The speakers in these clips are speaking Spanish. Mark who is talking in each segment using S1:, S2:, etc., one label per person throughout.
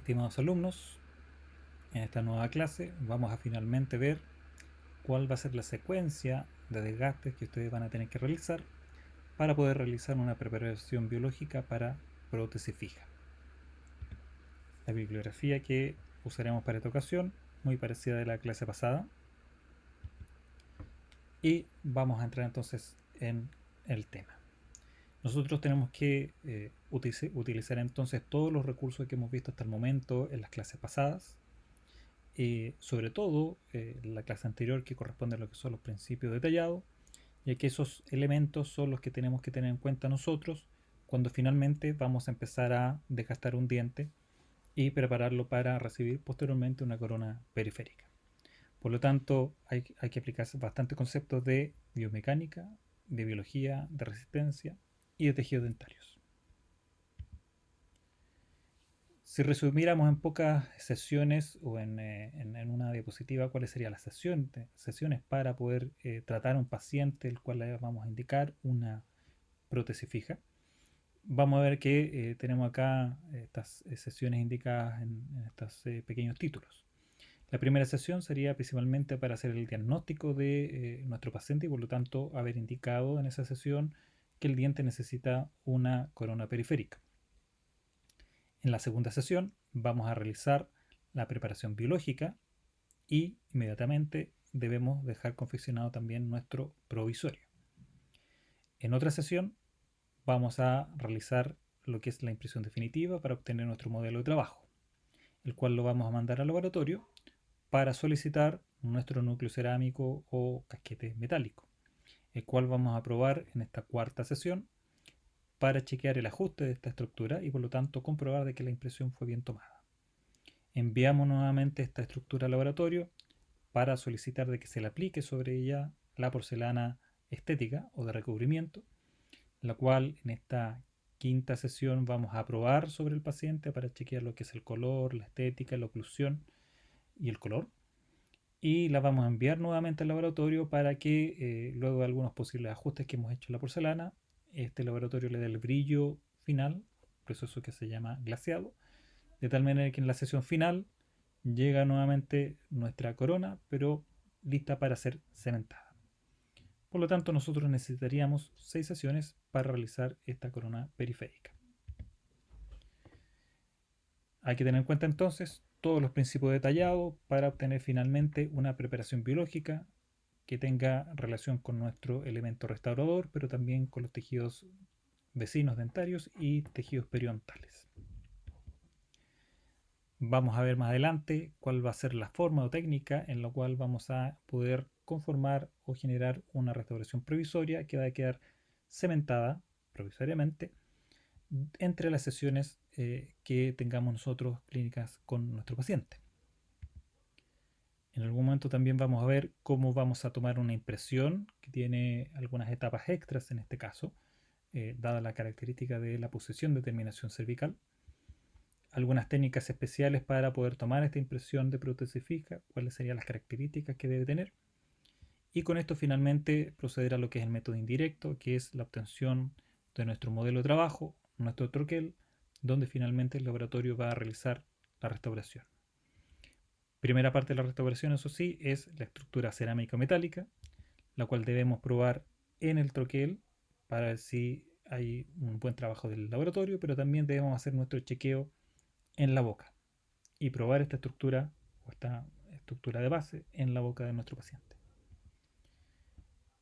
S1: Estimados alumnos, en esta nueva clase vamos a finalmente ver cuál va a ser la secuencia de desgastes que ustedes van a tener que realizar para poder realizar una preparación biológica para prótesis fija. La bibliografía que usaremos para esta ocasión, muy parecida a la clase pasada, y vamos a entrar entonces en el tema. Nosotros tenemos que utilizar entonces todos los recursos que hemos visto hasta el momento en las clases pasadas, sobre todo la clase anterior, que corresponde a lo que son los principios detallados, ya que esos elementos son los que tenemos que tener en cuenta nosotros cuando finalmente vamos a empezar a desgastar un diente y prepararlo para recibir posteriormente una corona periférica. Por lo tanto, hay que aplicar bastantes conceptos de biomecánica, de biología, de resistencia y de tejidos dentarios. Si resumiéramos en pocas sesiones o en una diapositiva cuáles serían las sesiones para poder tratar a un paciente el cual le vamos a indicar una prótesis fija, vamos a ver que tenemos acá estas sesiones indicadas en estos pequeños títulos. La primera sesión sería principalmente para hacer el diagnóstico de nuestro paciente y por lo tanto haber indicado en esa sesión que el diente necesita una corona periférica. En la segunda sesión vamos a realizar la preparación biológica y inmediatamente debemos dejar confeccionado también nuestro provisorio. En otra sesión vamos a realizar lo que es la impresión definitiva para obtener nuestro modelo de trabajo, el cual lo vamos a mandar al laboratorio para solicitar nuestro núcleo cerámico o casquete metálico, el cual vamos a probar en esta cuarta sesión para chequear el ajuste de esta estructura y por lo tanto comprobar de que la impresión fue bien tomada. Enviamos nuevamente esta estructura al laboratorio para solicitar de que se le aplique sobre ella la porcelana estética o de recubrimiento, la cual en esta quinta sesión vamos a probar sobre el paciente para chequear lo que es el color, la estética, la oclusión y el color. Y la vamos a enviar nuevamente al laboratorio para que luego de algunos posibles ajustes que hemos hecho en la porcelana, este laboratorio le dé el brillo final, proceso que se llama glaseado, de tal manera que en la sesión final llega nuevamente nuestra corona, pero lista para ser cementada. Por lo tanto, nosotros necesitaríamos 6 sesiones para realizar esta corona periférica. Hay que tener en cuenta entonces todos los principios detallados para obtener finalmente una preparación biológica que tenga relación con nuestro elemento restaurador, pero también con los tejidos vecinos dentarios y tejidos periodontales. Vamos a ver más adelante cuál va a ser la forma o técnica en la cual vamos a poder conformar o generar una restauración provisoria que va a quedar cementada provisoriamente entre las sesiones que tengamos nosotros clínicas con nuestro paciente. En algún momento también vamos a ver cómo vamos a tomar una impresión que tiene algunas etapas extras en este caso, dada la característica de la posición de terminación cervical. Algunas técnicas especiales para poder tomar esta impresión de prótesis fija, cuáles serían las características que debe tener. Y con esto finalmente proceder a lo que es el método indirecto, que es la obtención de nuestro modelo de trabajo, nuestro troquel, donde finalmente el laboratorio va a realizar la restauración. Primera parte de la restauración, eso sí, es la estructura cerámica o metálica, la cual debemos probar en el troquel para ver si hay un buen trabajo del laboratorio, pero también debemos hacer nuestro chequeo en la boca y probar esta estructura o esta estructura de base en la boca de nuestro paciente,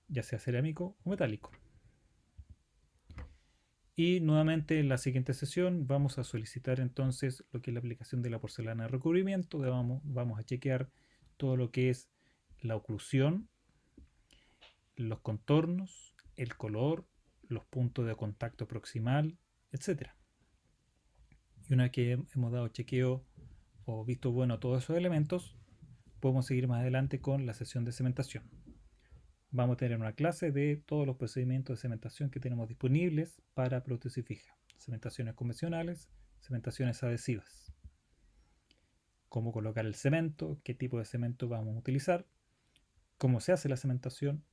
S1: ya sea cerámico o metálico. Y nuevamente en la siguiente sesión vamos a solicitar entonces lo que es la aplicación de la porcelana de recubrimiento. Vamos a chequear todo lo que es la oclusión, los contornos, el color, los puntos de contacto proximal, etc. Y una vez que hemos dado chequeo o visto bueno todos esos elementos, podemos seguir más adelante con la sesión de cementación. Vamos a tener una clase de todos los procedimientos de cementación que tenemos disponibles para prótesis fija. Cementaciones convencionales, cementaciones adhesivas. Cómo colocar el cemento, qué tipo de cemento vamos a utilizar, cómo se hace la cementación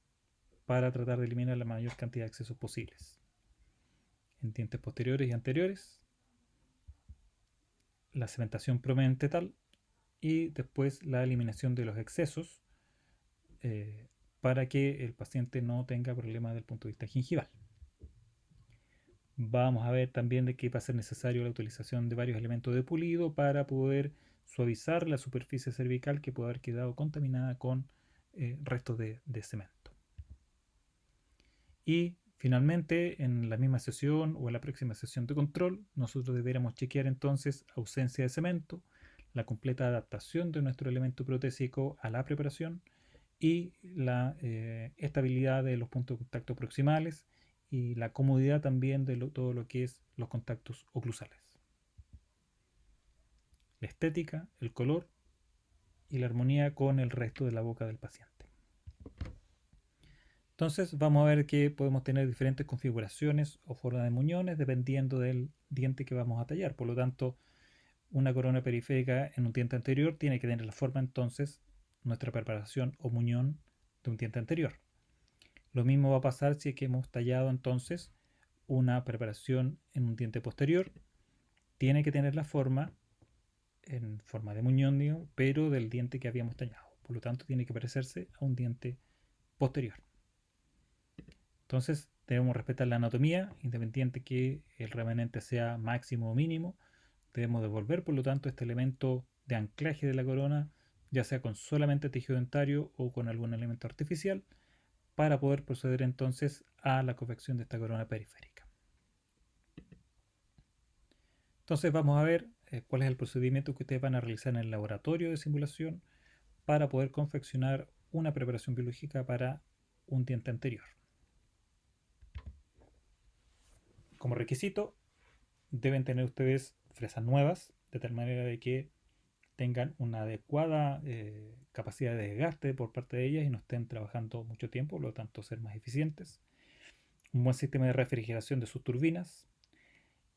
S1: para tratar de eliminar la mayor cantidad de excesos posibles. En dientes posteriores y anteriores, la cementación promedentetal y después la eliminación de los excesos para que el paciente no tenga problemas desde el punto de vista gingival. Vamos a ver también de que va a ser necesario la utilización de varios elementos de pulido para poder suavizar la superficie cervical que puede haber quedado contaminada con restos de cemento. Y finalmente, en la misma sesión o en la próxima sesión de control, nosotros deberíamos chequear entonces ausencia de cemento, la completa adaptación de nuestro elemento protésico a la preparación y la estabilidad de los puntos de contacto proximales y la comodidad también de todo lo que es los contactos oclusales. La estética, el color y la armonía con el resto de la boca del paciente. Entonces vamos a ver que podemos tener diferentes configuraciones o formas de muñones dependiendo del diente que vamos a tallar. Por lo tanto, una corona periférica en un diente anterior tiene que tener la forma entonces nuestra preparación o muñón de un diente anterior. Lo mismo va a pasar si es que hemos tallado entonces una preparación en un diente posterior. Tiene que tener la forma en forma de muñón, digo, pero del diente que habíamos tallado. Por lo tanto, tiene que parecerse a un diente posterior. Entonces, debemos respetar la anatomía, independiente que el remanente sea máximo o mínimo. Debemos devolver, por lo tanto, este elemento de anclaje de la corona, ya sea con solamente tejido dentario o con algún elemento artificial, para poder proceder entonces a la confección de esta corona periférica. Entonces vamos a ver cuál es el procedimiento que ustedes van a realizar en el laboratorio de simulación para poder confeccionar una preparación biológica para un diente anterior. Como requisito, deben tener ustedes fresas nuevas, de tal manera de que tengan una adecuada capacidad de desgaste por parte de ellas y no estén trabajando mucho tiempo, por lo tanto ser más eficientes. Un buen sistema de refrigeración de sus turbinas.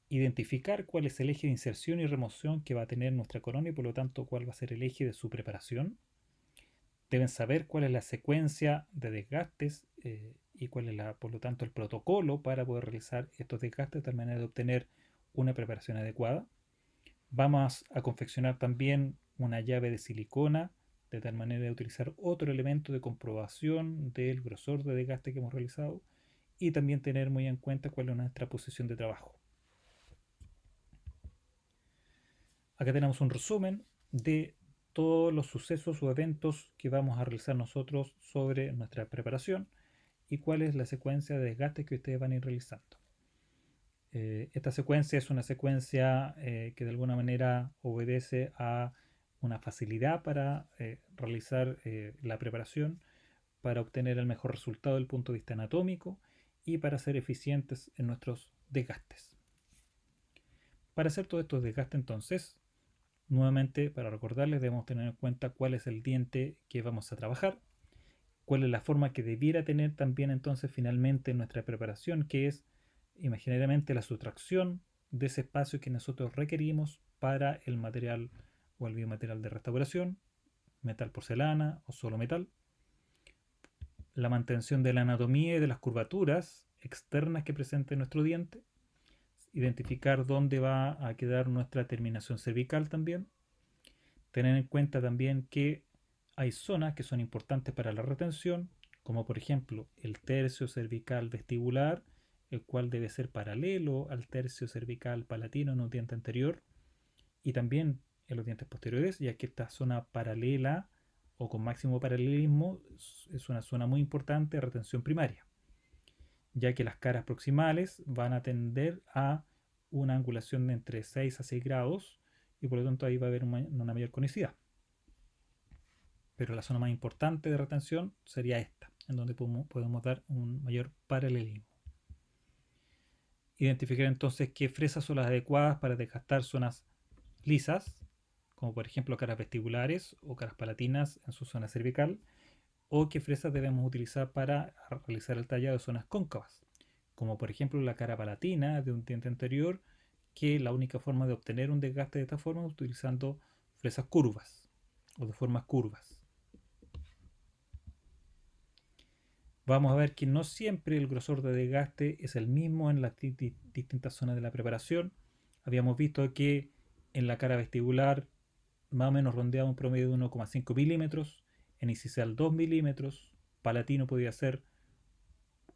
S1: Identificar cuál es el eje de inserción y remoción que va a tener nuestra corona y por lo tanto cuál va a ser el eje de su preparación. Deben saber cuál es la secuencia de desgastes y cuál es por lo tanto el protocolo para poder realizar estos desgastes de tal manera de obtener una preparación adecuada. Vamos a confeccionar también una llave de silicona de tal manera de utilizar otro elemento de comprobación del grosor de desgaste que hemos realizado y también tener muy en cuenta cuál es nuestra posición de trabajo. Acá tenemos un resumen de todos los sucesos o eventos que vamos a realizar nosotros sobre nuestra preparación y cuál es la secuencia de desgastes que ustedes van a ir realizando. Esta secuencia es una secuencia que de alguna manera obedece a una facilidad para realizar la preparación, para obtener el mejor resultado desde el punto de vista anatómico y para ser eficientes en nuestros desgastes. Para hacer todos estos desgastes entonces, nuevamente para recordarles debemos tener en cuenta cuál es el diente que vamos a trabajar, cuál es la forma que debiera tener también entonces finalmente nuestra preparación, que es imaginariamente la sustracción de ese espacio que nosotros requerimos para el material o el biomaterial de restauración, metal porcelana o solo metal, la mantención de la anatomía y de las curvaturas externas que presente nuestro diente, identificar dónde va a quedar nuestra terminación cervical también, tener en cuenta también que hay zonas que son importantes para la retención, como por ejemplo el tercio cervical vestibular, el cual debe ser paralelo al tercio cervical palatino en un diente anterior y también en los dientes posteriores, ya que esta zona paralela o con máximo paralelismo es una zona muy importante de retención primaria, ya que las caras proximales van a tender a una angulación de entre 6 a 6 grados y por lo tanto ahí va a haber una mayor conicidad. Pero la zona más importante de retención sería esta, en donde podemos dar un mayor paralelismo. Identificar entonces qué fresas son las adecuadas para desgastar zonas lisas, como por ejemplo caras vestibulares o caras palatinas en su zona cervical, o qué fresas debemos utilizar para realizar el tallado de zonas cóncavas, como por ejemplo la cara palatina de un diente anterior, que la única forma de obtener un desgaste de esta forma es utilizando fresas curvas o de formas curvas. Vamos a ver que no siempre el grosor de desgaste es el mismo en las distintas zonas de la preparación. Habíamos visto que En la cara vestibular, más o menos rondeado un promedio de 1,5 milímetros. En incisal 2 milímetros. Palatino podría ser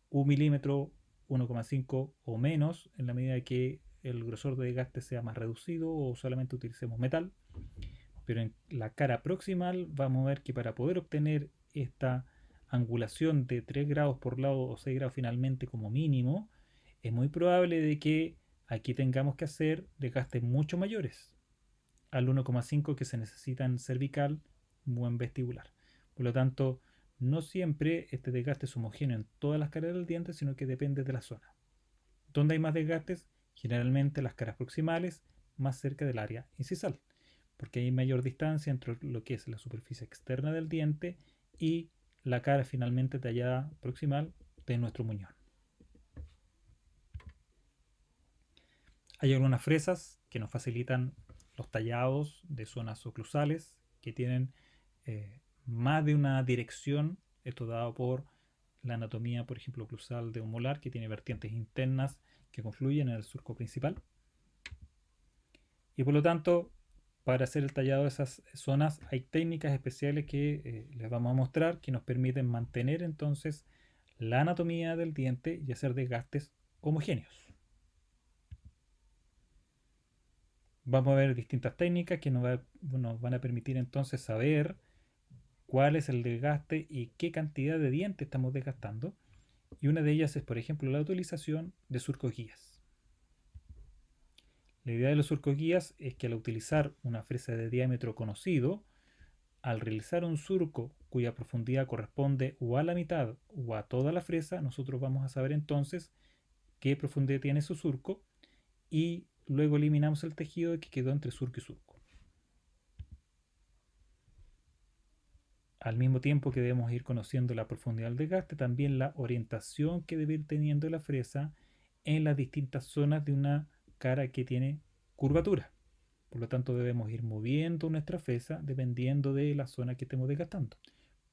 S1: 1 milímetro, 1,5 o menos, en la medida que el grosor de desgaste sea más reducido o solamente utilicemos metal. Pero en la cara proximal vamos a ver que para poder obtener esta angulación de 3 grados por lado o 6 grados finalmente como mínimo, es muy probable de que aquí tengamos que hacer desgastes mucho mayores al 1,5 que se necesita en cervical o en vestibular. Por lo tanto, no siempre este desgaste es homogéneo en todas las caras del diente, sino que depende de la zona. ¿Dónde hay más desgastes? Generalmente las caras proximales, más cerca del área incisal, porque hay mayor distancia entre lo que es la superficie externa del diente y la cara finalmente tallada proximal de nuestro muñón. Hay algunas fresas que nos facilitan los tallados de zonas oclusales que tienen más de una dirección, esto dado por la anatomía, por ejemplo, oclusal de un molar que tiene vertientes internas que confluyen en el surco principal. Y por lo tanto, para hacer el tallado de esas zonas hay técnicas especiales que les vamos a mostrar que nos permiten mantener entonces la anatomía del diente y hacer desgastes homogéneos. Vamos a ver distintas técnicas que nos van a permitir entonces saber cuál es el desgaste y qué cantidad de diente estamos desgastando. Y una de ellas es, por ejemplo, la utilización de surcos guías. La idea de los surcos guías es que al utilizar una fresa de diámetro conocido, al realizar un surco cuya profundidad corresponde o a la mitad o a toda la fresa, nosotros vamos a saber entonces qué profundidad tiene su surco y luego eliminamos el tejido que quedó entre surco y surco. Al mismo tiempo que debemos ir conociendo la profundidad del desgaste, también la orientación que debe ir teniendo la fresa en las distintas zonas de una cara que tiene curvatura. Por lo tanto, debemos ir moviendo nuestra fresa dependiendo de la zona que estemos desgastando.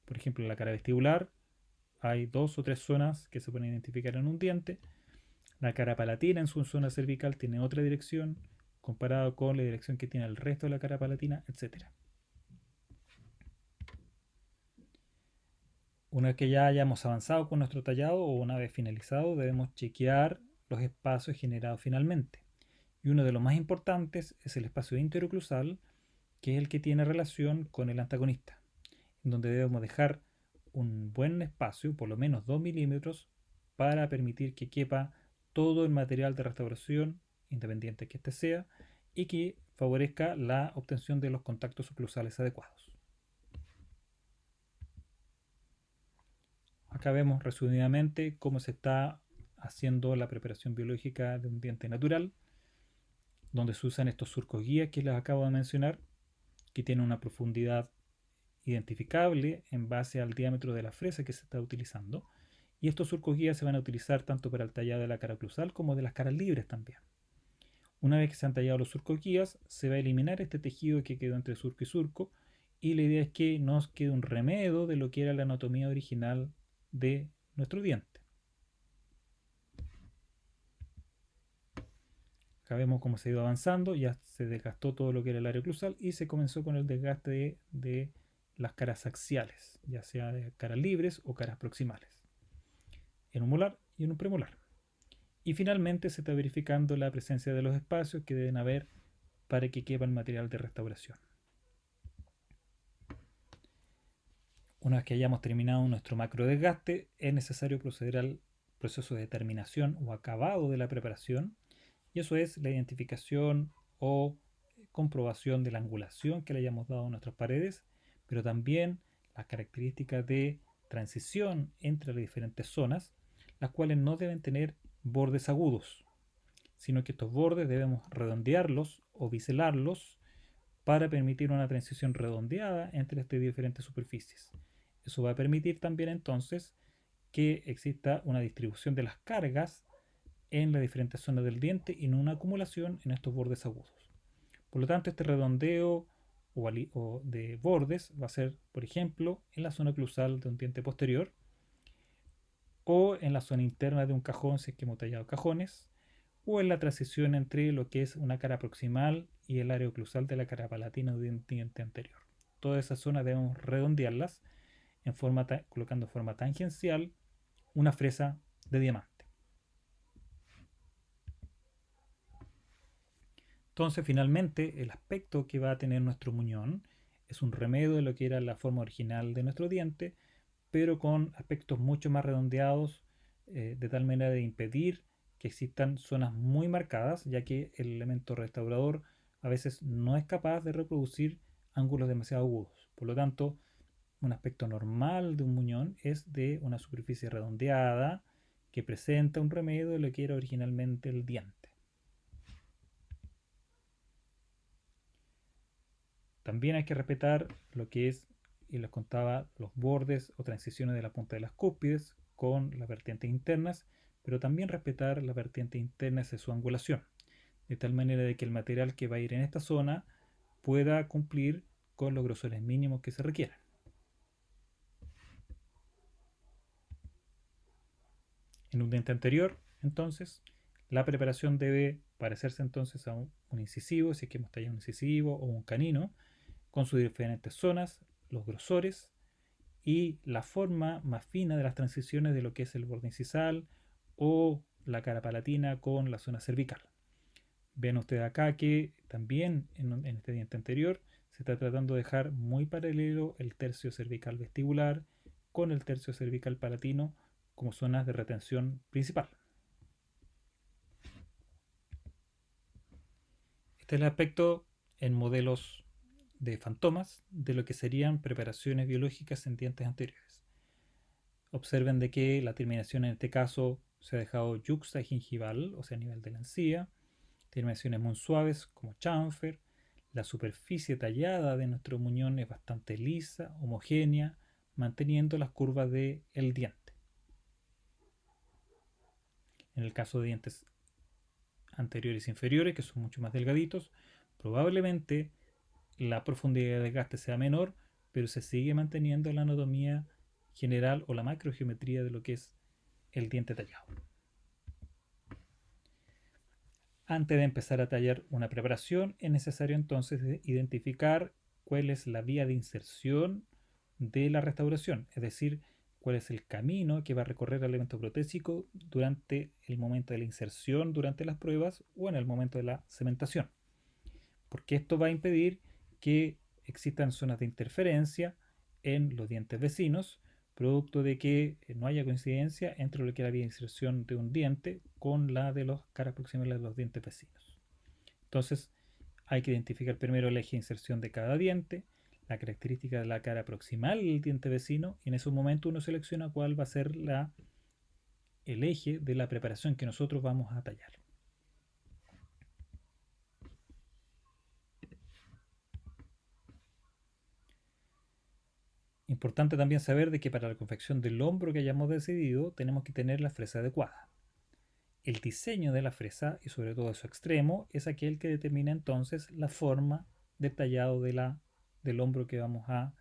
S1: Por ejemplo, en la cara vestibular hay 2 o 3 zonas que se pueden identificar en un diente. La cara palatina en su zona cervical tiene otra dirección comparado con la dirección que tiene el resto de la cara palatina, etcétera. Una vez que ya hayamos avanzado con nuestro tallado o una vez finalizado, debemos chequear los espacios generados finalmente. Y uno de los más importantes es el espacio interoclusal, que es el que tiene relación con el antagonista, en donde debemos dejar un buen espacio, por lo menos 2 milímetros, para permitir que quepa todo el material de restauración, independiente que éste sea, y que favorezca la obtención de los contactos oclusales adecuados. Acá vemos resumidamente cómo se está haciendo la preparación biológica de un diente natural, donde se usan estos surcos guías que les acabo de mencionar, que tienen una profundidad identificable en base al diámetro de la fresa que se está utilizando. Y estos surcos guías se van a utilizar tanto para el tallado de la cara oclusal como de las caras libres también. Una vez que se han tallado los surcos guías, se va a eliminar este tejido que quedó entre surco y surco, y la idea es que nos quede un remedio de lo que era la anatomía original de nuestro diente. Acá vemos cómo se ha ido avanzando, ya se desgastó todo lo que era el área oclusal y se comenzó con el desgaste de las caras axiales, ya sea de caras libres o caras proximales, en un molar y en un premolar. Y finalmente se está verificando la presencia de los espacios que deben haber para que quepa el material de restauración. Una vez que hayamos terminado nuestro macro desgaste, es necesario proceder al proceso de terminación o acabado de la preparación, y eso es la identificación o comprobación de la angulación que le hayamos dado a nuestras paredes, pero también las características de transición entre las diferentes zonas, las cuales no deben tener bordes agudos, sino que estos bordes debemos redondearlos o biselarlos para permitir una transición redondeada entre estas diferentes superficies. Eso va a permitir también entonces que exista una distribución de las cargas en las diferentes zonas del diente y no una acumulación en estos bordes agudos. Por lo tanto, este redondeo o de bordes va a ser, por ejemplo, en la zona oclusal de un diente posterior o en la zona interna de un cajón si es que hemos tallado cajones, o en la transición entre lo que es una cara proximal y el área oclusal de la cara palatina de un diente anterior. Todas esas zonas debemos redondearlas colocando en forma tangencial una fresa de diamante. Entonces, finalmente, el aspecto que va a tener nuestro muñón es un remedio de lo que era la forma original de nuestro diente, pero con aspectos mucho más redondeados, de tal manera de impedir que existan zonas muy marcadas, ya que el elemento restaurador a veces no es capaz de reproducir ángulos demasiado agudos. Por lo tanto, un aspecto normal de un muñón es de una superficie redondeada que presenta un remedio de lo que era originalmente el diente. También hay que respetar lo que es, y les contaba, los bordes o transiciones de la punta de las cúspides con las vertientes internas, pero también respetar las vertientes internas de su angulación, de tal manera de que el material que va a ir en esta zona pueda cumplir con los grosores mínimos que se requieran. En un diente anterior, entonces, la preparación debe parecerse entonces a un incisivo, si es que hemos tallado un incisivo o un canino, con sus diferentes zonas, los grosores y la forma más fina de las transiciones de lo que es el borde incisal o la cara palatina con la zona cervical. Ven ustedes acá que también en este diente anterior se está tratando de dejar muy paralelo el tercio cervical vestibular con el tercio cervical palatino como zonas de retención principal. Este es el aspecto en modelos de fantomas de lo que serían preparaciones biológicas en dientes anteriores. Observen de que la terminación en este caso se ha dejado yuxta gingival, o sea, a nivel de la encía, terminaciones muy suaves como chamfer, la superficie tallada de nuestro muñón es bastante lisa, homogénea, manteniendo las curvas del diente. En el caso de dientes anteriores e inferiores, que son mucho más delgaditos, probablemente la profundidad de desgaste sea menor, pero se sigue manteniendo la anatomía general o la macrogeometría de lo que es el diente tallado. Antes de empezar a tallar una preparación, es necesario entonces identificar cuál es la vía de inserción de la restauración, es decir, cuál es el camino que va a recorrer el elemento protésico durante el momento de la inserción, durante las pruebas o en el momento de la cementación. Porque esto va a impedir que existan zonas de interferencia en los dientes vecinos, producto de que no haya coincidencia entre lo que es la vía de inserción de un diente con la de las caras proximales de los dientes vecinos. Entonces, hay que identificar primero el eje de inserción de cada diente, la característica de la cara proximal del diente vecino, y en ese momento uno selecciona cuál va a ser el eje de la preparación que nosotros vamos a tallar. Importante también saber de que para la confección del hombro que hayamos decidido tenemos que tener la fresa adecuada. El diseño de la fresa y sobre todo de su extremo es aquel que determina entonces la forma del tallado del hombro que vamos a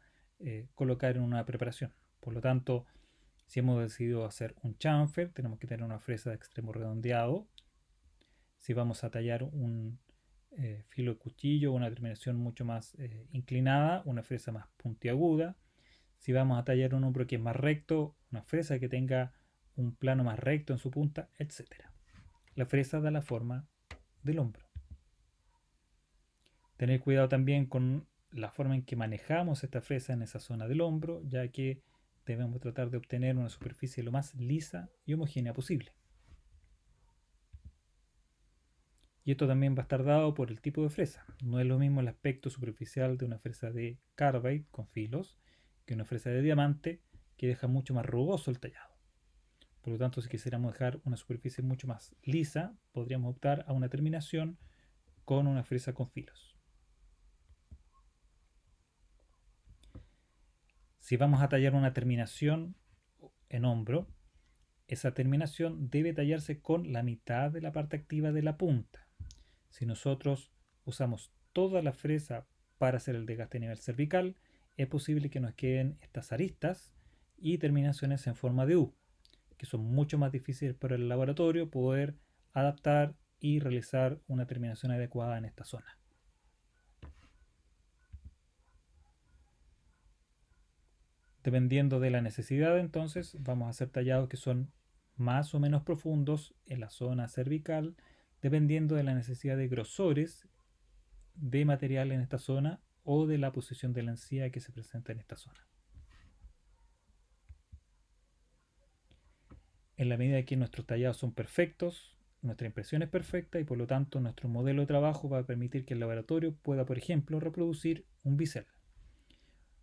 S1: colocar en una preparación. Por lo tanto, si hemos decidido hacer un chamfer, tenemos que tener una fresa de extremo redondeado. Si vamos a tallar un filo de cuchillo, una terminación mucho más inclinada, una fresa más puntiaguda. Si vamos a tallar un hombro que es más recto, una fresa que tenga un plano más recto en su punta, etc. La fresa da la forma del hombro. Tener cuidado también con la forma en que manejamos esta fresa en esa zona del hombro, ya que debemos tratar de obtener una superficie lo más lisa y homogénea posible. Y esto también va a estar dado por el tipo de fresa. No es lo mismo el aspecto superficial de una fresa de carbide con filos que una fresa de diamante que deja mucho más rugoso el tallado. Por lo tanto, si quisiéramos dejar una superficie mucho más lisa, podríamos optar a una terminación con una fresa con filos. Si vamos a tallar una terminación en hombro, esa terminación debe tallarse con la mitad de la parte activa de la punta. Si nosotros usamos toda la fresa para hacer el desgaste a nivel cervical, es posible que nos queden estas aristas y terminaciones en forma de U, que son mucho más difíciles para el laboratorio poder adaptar y realizar una terminación adecuada en esta zona. Dependiendo de la necesidad, entonces vamos a hacer tallados que son más o menos profundos en la zona cervical, dependiendo de la necesidad de grosores de material en esta zona o de la posición de la encía que se presenta en esta zona. En la medida que nuestros tallados son perfectos, nuestra impresión es perfecta y por lo tanto nuestro modelo de trabajo va a permitir que el laboratorio pueda, por ejemplo, reproducir un bisel.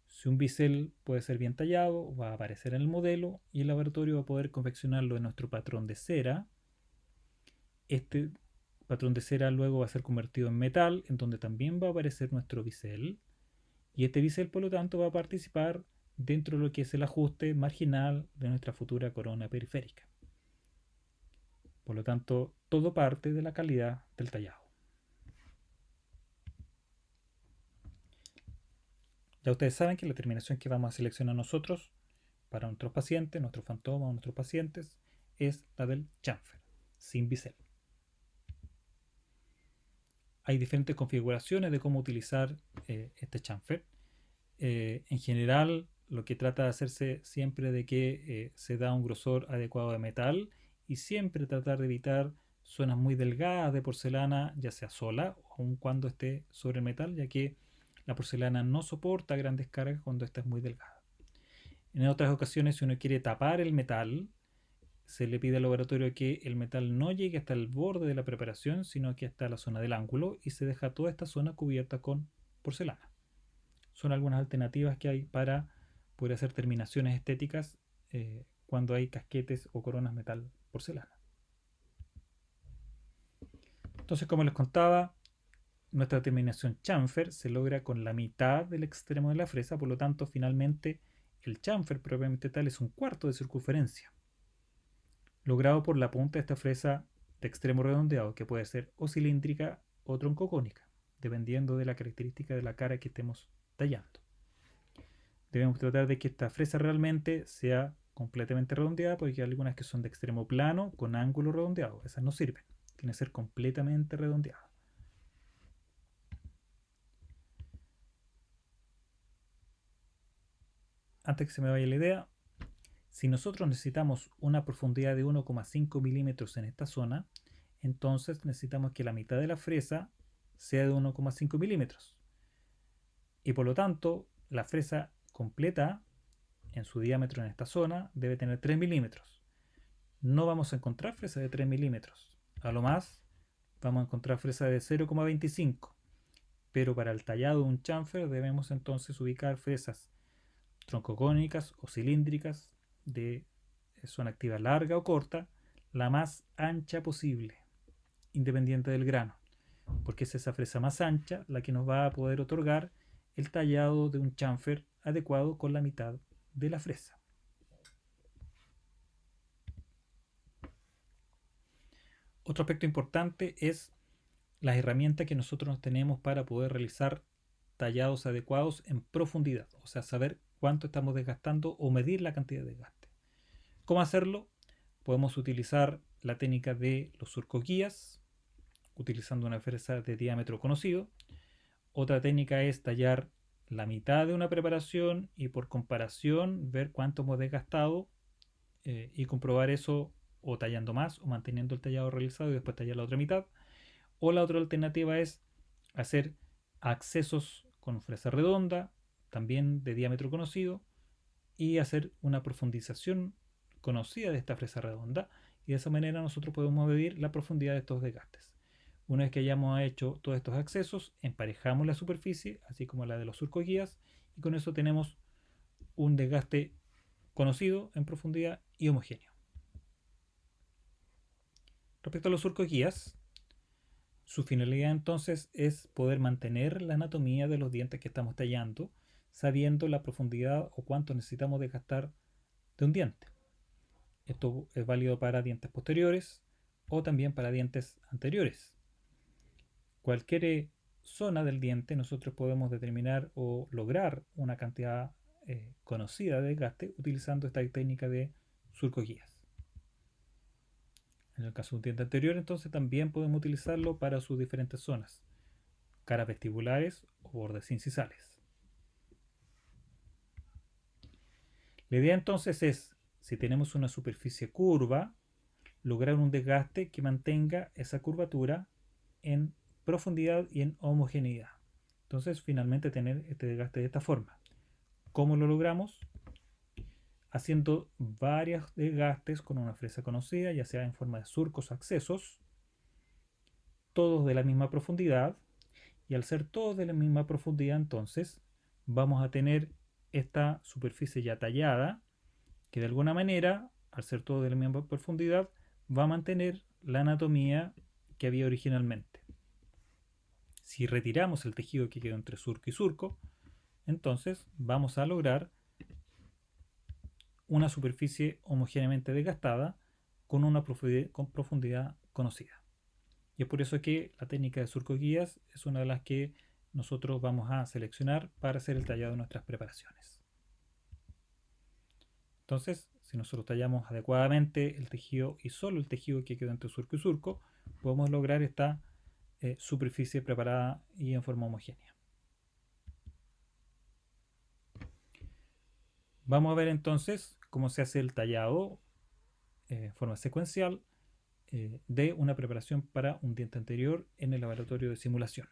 S1: Si un bisel puede ser bien tallado, va a aparecer en el modelo y el laboratorio va a poder confeccionarlo en nuestro patrón de cera. Este patrón de cera luego va a ser convertido en metal, en donde también va a aparecer nuestro bisel. Y este bisel, por lo tanto, va a participar dentro de lo que es el ajuste marginal de nuestra futura corona periférica. Por lo tanto, todo parte de la calidad del tallado. Ya ustedes saben que la terminación que vamos a seleccionar nosotros para nuestros pacientes, nuestros fantomas o nuestros pacientes, es la del chamfer, sin bisel. Hay diferentes configuraciones de cómo utilizar este chamfer. En general, lo que trata de hacerse siempre de que se da un grosor adecuado de metal y siempre tratar de evitar zonas muy delgadas de porcelana, ya sea sola o aun cuando esté sobre el metal, ya que la porcelana no soporta grandes cargas cuando esta es muy delgada. En otras ocasiones, si uno quiere tapar el metal, se le pide al laboratorio que el metal no llegue hasta el borde de la preparación, sino que hasta la zona del ángulo y se deja toda esta zona cubierta con porcelana. Son algunas alternativas que hay para poder hacer terminaciones estéticas cuando hay casquetes o coronas metal porcelana. Entonces, como les contaba, nuestra terminación chamfer se logra con la mitad del extremo de la fresa, por lo tanto, finalmente el chamfer propiamente tal es un cuarto de circunferencia, logrado por la punta de esta fresa de extremo redondeado, que puede ser o cilíndrica o troncocónica, dependiendo de la característica de la cara que estemos tallando. Debemos tratar de que esta fresa realmente sea completamente redondeada, porque hay algunas que son de extremo plano con ángulo redondeado. Esas no sirven. Tiene que ser completamente redondeada. Antes que se me vaya la idea, si nosotros necesitamos una profundidad de 1,5 milímetros en esta zona, entonces necesitamos que la mitad de la fresa sea de 1,5 milímetros. Y por lo tanto, la fresa completa en su diámetro en esta zona debe tener 3 milímetros. No vamos a encontrar fresa de 3 milímetros. A lo más vamos a encontrar fresa de 0,25. Pero para el tallado de un chamfer debemos entonces ubicar fresas troncocónicas o cilíndricas de zona activa larga o corta, la más ancha posible, independiente del grano, porque es esa fresa más ancha la que nos va a poder otorgar el tallado de un chamfer adecuado con la mitad de la fresa. Otro aspecto importante es las herramientas que nosotros tenemos para poder realizar tallados adecuados en profundidad, o sea, saber cuánto estamos desgastando o medir la cantidad de desgaste. ¿Cómo hacerlo? Podemos utilizar la técnica de los surcos guías, utilizando una fresa de diámetro conocido. Otra técnica es tallar la mitad de una preparación y por comparación ver cuánto hemos desgastado y comprobar eso o tallando más o manteniendo el tallado realizado y después tallar la otra mitad. O la otra alternativa es hacer accesos con fresa redonda, también de diámetro conocido, y hacer una profundización conocida de esta fresa redonda, y de esa manera nosotros podemos medir la profundidad de estos desgastes. Una vez que hayamos hecho todos estos accesos, emparejamos la superficie, así como la de los surcos guías, y con eso tenemos un desgaste conocido en profundidad y homogéneo. Respecto a los surcos guías, su finalidad entonces es poder mantener la anatomía de los dientes que estamos tallando, sabiendo la profundidad o cuánto necesitamos desgastar de un diente. Esto es válido para dientes posteriores o también para dientes anteriores. Cualquier zona del diente nosotros podemos determinar o lograr una cantidad conocida de desgaste utilizando esta técnica de surcos guías. En el caso de un diente anterior, entonces también podemos utilizarlo para sus diferentes zonas, caras vestibulares o bordes incisales. La idea entonces es, si tenemos una superficie curva, lograr un desgaste que mantenga esa curvatura en profundidad y en homogeneidad. Entonces, finalmente tener este desgaste de esta forma. ¿Cómo lo logramos? Haciendo varios desgastes con una fresa conocida, ya sea en forma de surcos o accesos, todos de la misma profundidad, y al ser todos de la misma profundidad, entonces vamos a tener esta superficie ya tallada, que de alguna manera, al ser todos de la misma profundidad, va a mantener la anatomía que había originalmente. Si retiramos el tejido que quedó entre surco y surco, entonces vamos a lograr una superficie homogéneamente desgastada con una profundidad conocida. Y es por eso que la técnica de surco guías es una de las que nosotros vamos a seleccionar para hacer el tallado de nuestras preparaciones. Entonces, si nosotros tallamos adecuadamente el tejido y solo el tejido que quedó entre surco y surco, podemos lograr esta superficie preparada y en forma homogénea. Vamos a ver entonces cómo se hace el tallado en forma secuencial de una preparación para un diente anterior en el laboratorio de simulación.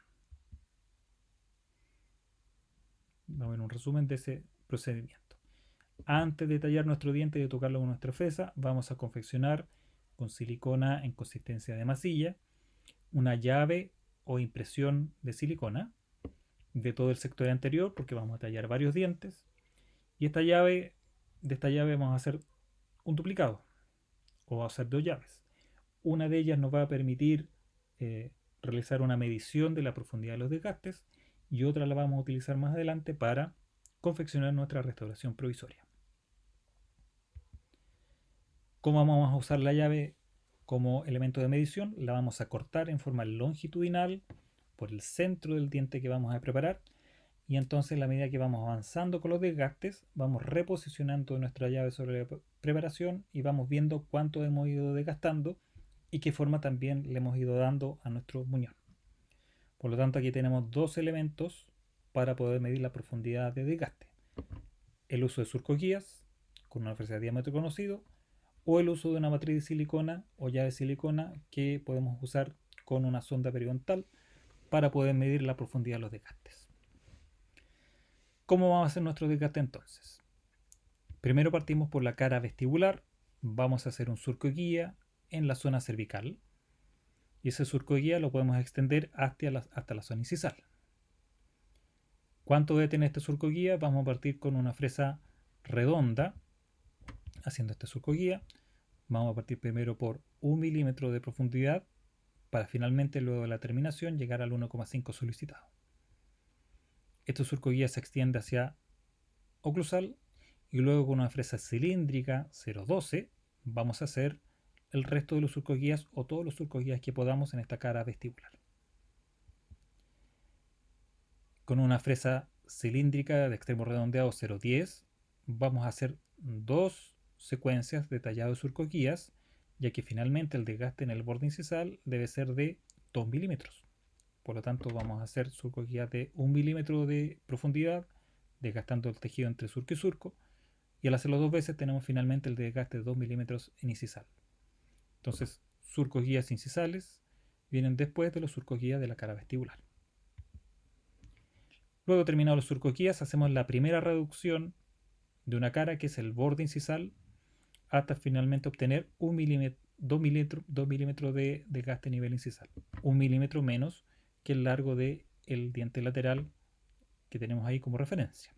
S1: Vamos a ver un resumen de ese procedimiento. Antes de tallar nuestro diente y de tocarlo con nuestra fresa, vamos a confeccionar con silicona en consistencia de masilla una llave o impresión de silicona de todo el sector anterior, porque vamos a tallar varios dientes. Y de esta llave vamos a hacer un duplicado o vamos a hacer dos llaves. Una de ellas nos va a permitir eh, realizar una medición de la profundidad de los desgastes y otra la vamos a utilizar más adelante para confeccionar nuestra restauración provisoria. ¿Cómo vamos a usar la llave como elemento de medición? La vamos a cortar en forma longitudinal por el centro del diente que vamos a preparar, y entonces a la medida que vamos avanzando con los desgastes vamos reposicionando nuestra llave sobre la preparación y vamos viendo cuánto hemos ido desgastando y qué forma también le hemos ido dando a nuestro muñón. Por lo tanto, aquí tenemos dos elementos para poder medir la profundidad de desgaste: el uso de surcos guías con una fresa de diámetro conocido, o el uso de una matriz de silicona o llave de silicona que podemos usar con una sonda periodontal para poder medir la profundidad de los desgastes. ¿Cómo vamos a hacer nuestro desgaste entonces? Primero partimos por la cara vestibular, vamos a hacer un surco guía en la zona cervical y ese surco guía lo podemos extender hasta la zona incisal. ¿Cuánto debe tener este surco guía? Vamos a partir con una fresa redonda haciendo este surco guía. Vamos a partir primero por 1 milímetro de profundidad para finalmente luego de la terminación llegar al 1,5 solicitado. Este surco guía se extiende hacia oclusal y luego con una fresa cilíndrica 0,12 vamos a hacer el resto de los surcos guías o todos los surcos guías que podamos en esta cara vestibular. Con una fresa cilíndrica de extremo redondeado 0,10 vamos a hacer dos secuencias de tallado de surcos guías, ya que finalmente el desgaste en el borde incisal debe ser de 2 milímetros. Por lo tanto, vamos a hacer surcos guías de 1 milímetro de profundidad, desgastando el tejido entre surco y surco, y al hacerlo dos veces tenemos finalmente el desgaste de 2 milímetros en incisal. Entonces, surcos guías incisales vienen después de los surcos guías de la cara vestibular. Luego, terminados los surcos guías, hacemos la primera reducción de una cara, que es el borde incisal, hasta finalmente obtener 2 milímetros de desgaste a nivel incisal. 1 milímetro menos que el largo del diente lateral que tenemos ahí como referencia.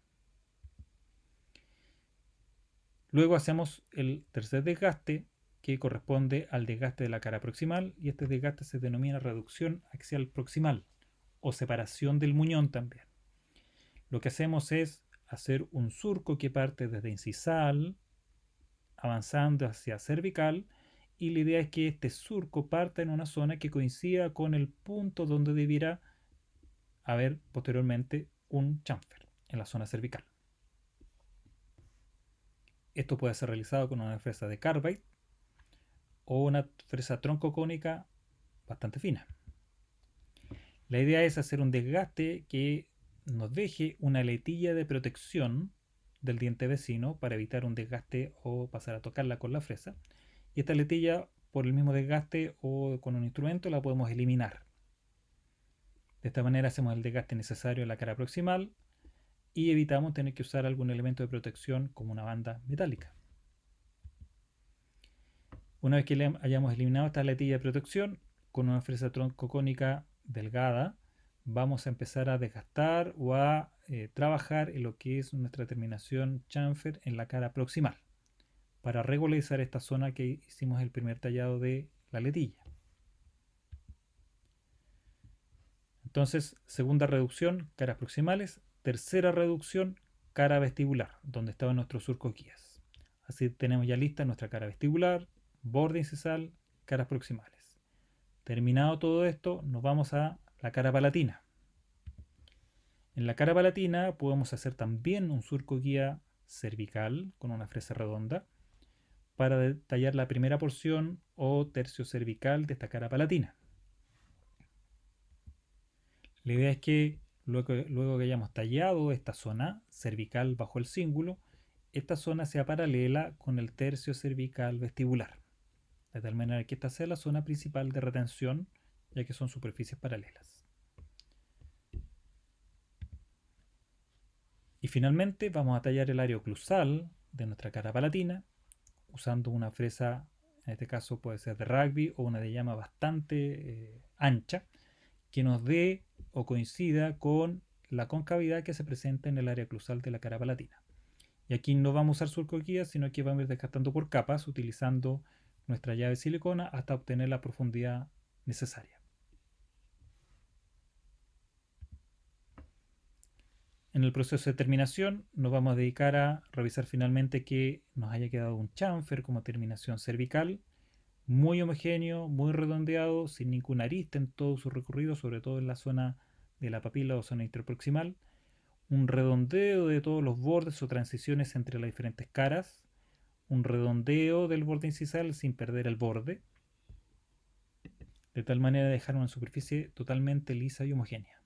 S1: Luego hacemos el tercer desgaste, que corresponde al desgaste de la cara proximal, y este desgaste se denomina reducción axial proximal o separación del muñón también. Lo que hacemos es hacer un surco que parte desde incisal, avanzando hacia cervical, y la idea es que este surco parta en una zona que coincida con el punto donde debiera haber posteriormente un chamfer, en la zona cervical. Esto puede ser realizado con una fresa de carbide o una fresa troncocónica bastante fina. La idea es hacer un desgaste que nos deje una letilla de protección del diente vecino para evitar un desgaste o pasar a tocarla con la fresa. Y esta letilla, por el mismo desgaste o con un instrumento, la podemos eliminar. De esta manera hacemos el desgaste necesario en la cara proximal y evitamos tener que usar algún elemento de protección como una banda metálica. Una vez que hayamos eliminado esta letilla de protección, con una fresa troncocónica delgada, vamos a empezar a desgastar o a trabajar en lo que es nuestra terminación chamfer en la cara proximal, para regularizar esta zona que hicimos el primer tallado de la letilla. Entonces, segunda reducción, caras proximales. Tercera reducción, cara vestibular, donde estaban nuestros surcos guías. Así tenemos ya lista nuestra cara vestibular, borde incisal, caras proximales. Terminado todo esto, nos vamos a la cara palatina. En la cara palatina podemos hacer también un surco guía cervical con una fresa redonda para detallar la primera porción o tercio cervical de esta cara palatina. La idea es que luego que hayamos tallado esta zona cervical bajo el cíngulo, esta zona sea paralela con el tercio cervical vestibular, de tal manera que esta sea la zona principal de retención, ya que son superficies paralelas. Y finalmente vamos a tallar el área oclusal de nuestra cara palatina usando una fresa, en este caso puede ser de rugby o una de llama bastante ancha, que nos dé o coincida con la concavidad que se presenta en el área oclusal de la cara palatina. Y aquí no vamos a usar surco guía, sino que vamos a ir desgastando por capas utilizando nuestra llave de silicona hasta obtener la profundidad necesaria. En el proceso de terminación nos vamos a dedicar a revisar finalmente que nos haya quedado un chamfer como terminación cervical, muy homogéneo, muy redondeado, sin ninguna arista en todo su recorrido, sobre todo en la zona de la papila o zona interproximal, un redondeo de todos los bordes o transiciones entre las diferentes caras, un redondeo del borde incisal sin perder el borde, de tal manera de dejar una superficie totalmente lisa y homogénea.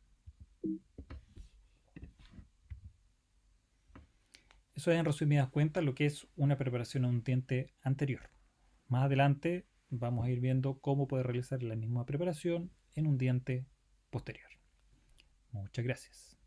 S1: Eso es en resumidas cuentas lo que es una preparación a un diente anterior. Más adelante vamos a ir viendo cómo poder realizar la misma preparación en un diente posterior. Muchas gracias.